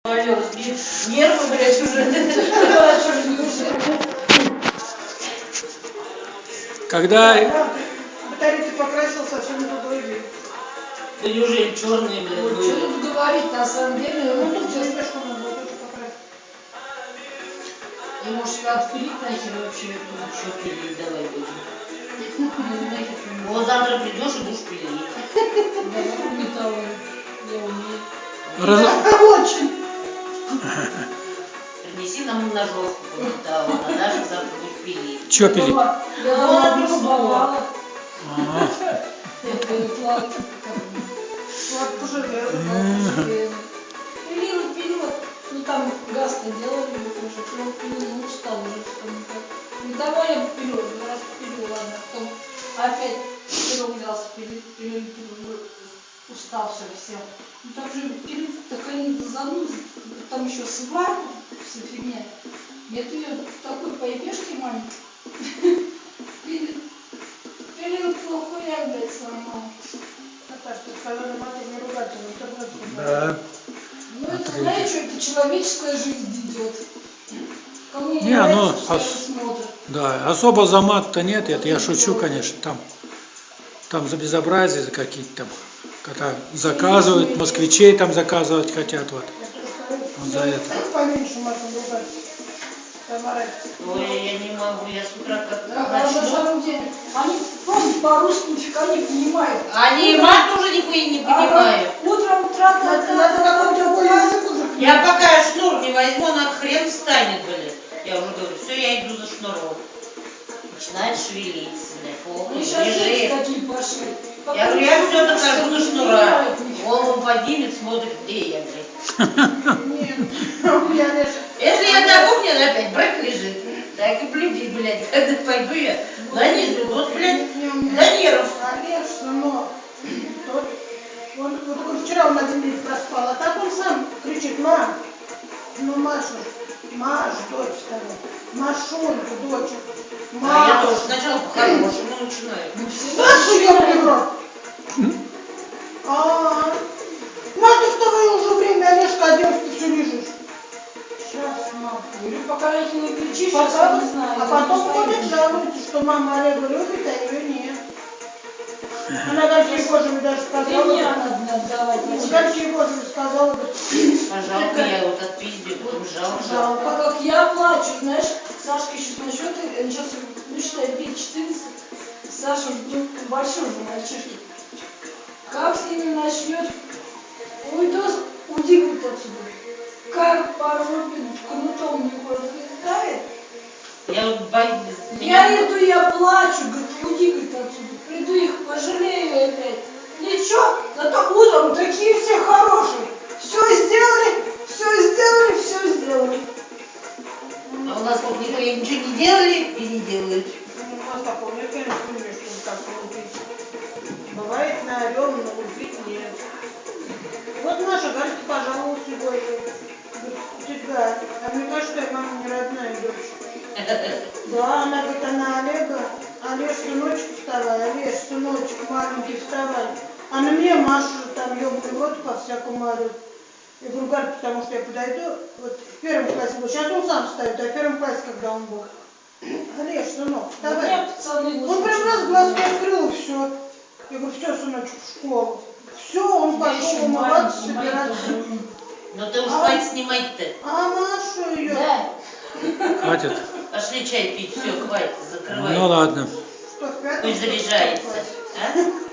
Нервы, блядь, уже. Когда... Батарейки покрасил совсем другой вид. Да неужели черные, блядь, Вот были? что тут говорить, на самом деле, Ну, вот тут сейчас... немножко надо было тоже покрасить. И может ее отпилить нахер вообще? Что пилить, давай будем. Вот завтра придешь и будешь пилить. Да, металлы. Я умею. Очень. Принеси нам ножовку по металлу, а Даша завтра будет пилить. Че пилить? Я она не рисовала. Ага. Влад пожалел. Пилила, пилила. Ну там газ-то делали, уже пилила, ну устал уже, что не так. Ну давай я попилю, раз попилю, ладно. Потом опять пирог взялся, пилил, устал совсем. Ну там же пилить такая зануда, там еще сварка, вся фигня. Нет ее такой поебешки маленькой. Пилил плохо, я, блядь, сломал. Наташа, ты сказала, мать не ругаться, но это будет. Да. Ну это, знаешь, что это человеческая жизнь идет. Кому не Не, нравится, ну, что смотрят. Да, особо за мат-то нет, это я шучу, конечно, там за безобразие за какие-то там, когда заказывают, москвичей там заказывать хотят, вот за это. Поменьше матом ругаться. Тамара. Ой, я не могу, я с утра как Да, на начну. самом деле, они просто по-русски нифига не понимают. Они и мат тоже нихуя не понимают. Утром Надо какой-то другой язык уже. Я пока шнур не возьму, она хрен встанет, блядь. Я уже говорю, все, я иду за шнуром. Начинает шевелиться, блядь, плохо, Они сейчас дети лежит. такие пошли. Я говорю, я все дохожу до шнура. понимают нифига. Голову поднимет, смотрит, где я, блядь. Нет, я лишь... Если я на кухне, она опять брак лежит. Так и блюди, блядь, когда пойду я на низу, вот, блядь, до нервов. Олеж, сынок, вот вчера он один день проспал, а так он сам кричит: мам, ну Маша, Маш, дочь вставай, Машунька, дочь, А я Маш. тоже сначала по-хорошему начинаю. Маша, ёбаный в рот. Мать, вставай уже время, Олежка, оделся, ты все лежишь. Сейчас, мам. Или пока их не кричишь, Потом, я не знаю. а потом ходит, жалуется, что мама Олега любит, а ее нет. Она горячей кожей даже И сказала. мне надо отдавать. Горячей кожей сказала. Пожалуйста, я вот отпиздил, потом жалко. Жалко. А как я плачу, знаешь, Сашка еще насчет, сейчас, ну считай, 5-14, Саша, ну, большой же мальчишки. Как с ними начнет, уйду, уйди, говорит, отсюда. Как по жопе кнутом не хватает. Я вот боюсь. Я иду, я плачу, говорит, уйди, говорит, отсюда. Приду их, пожалею опять. Ничего, зато утром такие все хорошие. Все сделали, все сделали, все сделали. А у нас вот нихуя ничего не делали и не делают. У нас такого нет, конечно, не умею, что так получить. Бывает на орем, но убить нет. Вот наша Галька пожаловалась сегодня. Говорит, тетя Галь, а мне кажется, что я мама не родная дочь. Да, она говорит, она Олега. Олеж, сыночек, вставай, Олеж, сыночек, маленький, вставай. А на меня Маша там ёбаный рот по-всякому орёт. Я говорю, Галь, потому что я подойду, вот в первом классе, вот сейчас он сам встает, а в первом классе, когда он был. Олеж, сынок, вставай. Он прям раз глазки открыл, все. Я говорю, все, сыночек, в школу. Все, он пошел умываться, собираться. Но ты уж хватит снимать-то. А Машу ее. Да. Хватит? Пошли чай пить, все, хватит, закрывай. Ну ладно. Что, в пятом, Пусть что ли, заряжается. классе? А?